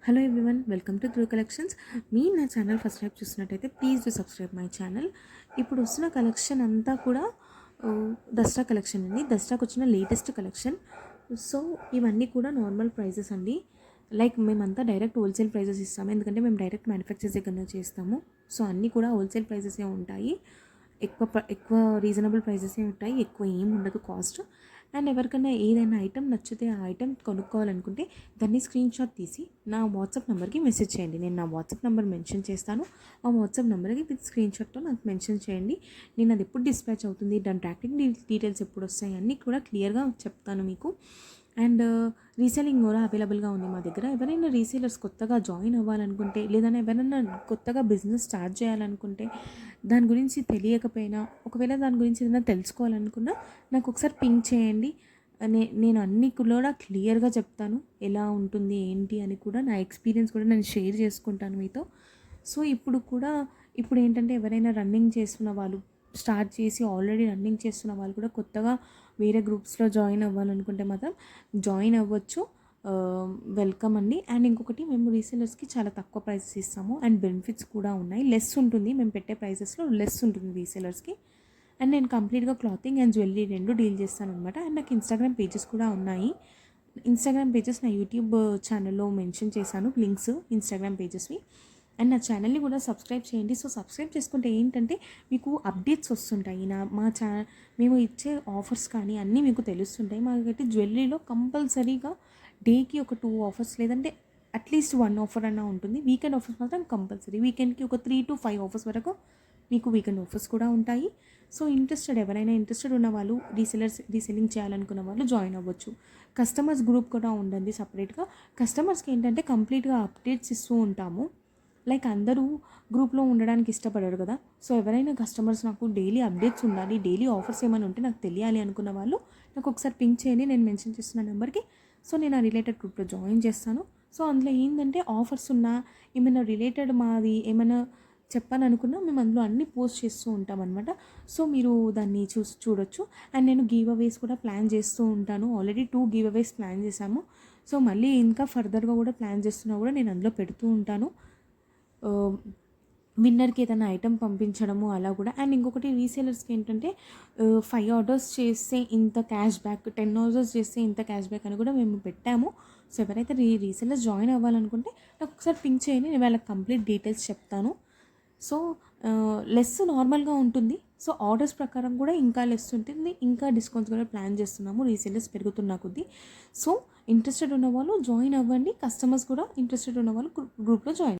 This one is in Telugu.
Hello everyone, welcome to Dhruva collections. మీ నా ఛానల్ ఫస్ట్ టైం చూస్తున్నట్టయితే please do subscribe my channel. ఇప్పుడు వస్తున్న కలెక్షన్ అంతా కూడా దసరా కలెక్షన్ అండి. దసరాకు వచ్చిన లేటెస్ట్ కలెక్షన్. సో ఇవన్నీ కూడా నార్మల్ ప్రైజెస్ అండి. లైక్ మేమంతా డైరెక్ట్ హోల్సేల్ ప్రైజెస్ ఇస్తాము, ఎందుకంటే మేము డైరెక్ట్ మ్యానుఫ్యాక్చర్స్ దగ్గర చేస్తాము. సో అన్నీ కూడా హోల్సేల్ ప్రైజెసే ఉంటాయి. ఎక్కువ రీజనబుల్ ప్రైజెసే ఉంటాయి, ఎక్కువ ఏం ఉండదు కాస్ట్. అండ్ ఎవరికైనా ఏదైనా ఐటెం నచ్చితే ఆ ఐటెం కొనుక్కోవాలనుకుంటే దాన్ని స్క్రీన్ షాట్ తీసి నా వాట్సాప్ నెంబర్కి మెసేజ్ చేయండి. నేను నా వాట్సాప్ నెంబర్ మెన్షన్ చేస్తాను. ఆ వాట్సాప్ నెంబర్కి విత్ స్క్రీన్ షాట్తో నాకు మెన్షన్ చేయండి. నేను అది ఎప్పుడు డిస్పాచ్ అవుతుంది, దాని ట్రాకింగ్ డీటెయిల్స్ ఎప్పుడు వస్తాయి అన్నీ కూడా క్లియర్గా చెప్తాను మీకు. అండ్ రీసేలింగ్ కూడా అవైలబుల్గా ఉంది మా దగ్గర. ఎవరైనా రీసేలర్స్ కొత్తగా జాయిన్ అవ్వాలనుకుంటే, లేదంటే ఎవరైనా కొత్తగా బిజినెస్ స్టార్ట్ చేయాలనుకుంటే, దాని గురించి తెలియకపోయినా, ఒకవేళ దాని గురించి ఏదైనా తెలుసుకోవాలనుకున్నా నాకు ఒకసారి పింక్ చేయండి. నేను అన్నీ కూడా క్లియర్గా చెప్తాను, ఎలా ఉంటుంది ఏంటి అని కూడా. నా ఎక్స్పీరియన్స్ కూడా నేను షేర్ చేసుకుంటాను మీతో. సో ఇప్పుడు ఏంటంటే ఎవరైనా రన్నింగ్ చేస్తున్న వాళ్ళు, స్టార్ట్ చేసి ఆల్రెడీ రన్నింగ్ చేస్తున్న వాళ్ళు కూడా కొత్తగా వేరే గ్రూప్స్లో జాయిన్ అవ్వాలనుకుంటే మాత్రం జాయిన్ అవ్వచ్చు. వెల్కమ్ అండి. అండ్ ఇంకొకటి, మేము రీసేలర్స్కి చాలా తక్కువ ప్రైసెస్ ఇస్తాము అండ్ బెనిఫిట్స్ కూడా ఉన్నాయి. లెస్ ఉంటుంది, మేము పెట్టే ప్రైసెస్లో లెస్ ఉంటుంది రీసేలర్స్కి. అండ్ నేను కంప్లీట్గా క్లాతింగ్ అండ్ జ్యువెలరీ రెండు డీల్ చేస్తాను అనమాట. అండ్ నాకు ఇన్స్టాగ్రామ్ పేజెస్ కూడా ఉన్నాయి. ఇన్స్టాగ్రామ్ పేజెస్ నా యూట్యూబ్ ఛానల్లో మెన్షన్ చేశాను లింక్స్, ఇన్స్టాగ్రామ్ పేజెస్వి. అండ్ నా ఛానల్ని కూడా సబ్స్క్రైబ్ చేయండి. సో సబ్స్క్రైబ్ చేసుకుంటే ఏంటంటే మీకు అప్డేట్స్ వస్తుంటాయి. మేము ఇచ్చే ఆఫర్స్ కానీ అన్నీ మీకు తెలుస్తుంటాయి. మాకైతే జ్యువెలరీలో కంపల్సరీగా డేకి ఒక 2 ఆఫర్స్, లేదంటే అట్లీస్ట్ 1 ఆఫర్ అన్నా ఉంటుంది. వీకెండ్ ఆఫర్స్ మాత్రం కంపల్సరీ. వీకెండ్కి ఒక 3 to 5 ఆఫర్స్ వరకు మీకు వీకెండ్ ఆఫర్స్ కూడా ఉంటాయి. సో ఎవరైనా ఇంట్రెస్టెడ్ ఉన్న వాళ్ళు, రీసెల్లింగ్ చేయాలనుకున్న వాళ్ళు జాయిన్ అవ్వచ్చు. కస్టమర్స్ గ్రూప్ కూడా ఉండండి సపరేట్గా. కస్టమర్స్కి ఏంటంటే కంప్లీట్గా అప్డేట్స్ ఇస్తూ ఉంటాము. లైక్ అందరూ గ్రూప్లో ఉండడానికి ఇష్టపడరు కదా. సో ఎవరైనా కస్టమర్స్ నాకు డైలీ అప్డేట్స్ ఉండాలి, డైలీ ఆఫర్స్ ఏమైనా ఉంటే నాకు తెలియాలి అనుకున్న వాళ్ళు నాకు ఒకసారి పింక్ చేయండి, నేను మెన్షన్ చేస్తున్న నెంబర్కి. సో నేను ఆ రిలేటెడ్ గ్రూప్లో జాయిన్ చేస్తాను. సో అందులో ఏంటంటే ఆఫర్స్ ఉన్నా, ఏమైనా రిలేటెడ్ మాది ఏమైనా చెప్పాలనుకున్నా మేము అందులో అన్నీ పోస్ట్ చేస్తూ ఉంటాం అనమాట. సో మీరు దాన్ని చూడొచ్చు. అండ్ నేను గివ్ అవేస్ కూడా ప్లాన్ చేస్తూ ఉంటాను. ఆల్రెడీ 2 గివ్ అవేస్ ప్లాన్ చేశాము. సో మళ్ళీ ఇంకా ఫర్దర్గా కూడా ప్లాన్ చేస్తున్నా కూడా నేను అందులో పెడుతూ ఉంటాను. విన్నర్కి ఏదైనా ఐటెం పంపించడము అలా కూడా. అండ్ ఇంకొకటి, రీసేలర్స్కి ఏంటంటే 5 ఆర్డర్స్ చేస్తే ఇంత క్యాష్ బ్యాక్, 10 ఆర్డర్స్ చేస్తే ఇంత క్యాష్ బ్యాక్ అని కూడా మేము పెట్టాము. సో ఎవరైతే రీసేలర్స్ జాయిన్ అవ్వాలనుకుంటే నాకు ఒకసారి పింక్ చేయండి, నేను వాళ్ళకి కంప్లీట్ డీటెయిల్స్ చెప్తాను. సో లెస్ నార్మల్గా ఉంటుంది. సో ఆర్డర్స్ ప్రకారం కూడా ఇంకా లెస్ ఉంటుంది, ఇంకా డిస్కౌంట్స్ కూడా ప్లాన్ చేస్తున్నాము రీసేలర్స్ పెరుగుతున్న కొద్దీ. సో ఇంట్రెస్టెడ్ ఉన్న వాళ్ళు జాయిన్ అవ్వండి. కస్టమర్స్ కూడా ఇంట్రెస్టెడ్ ఉన్న వాళ్ళు గ్రూప్లో జాయిన్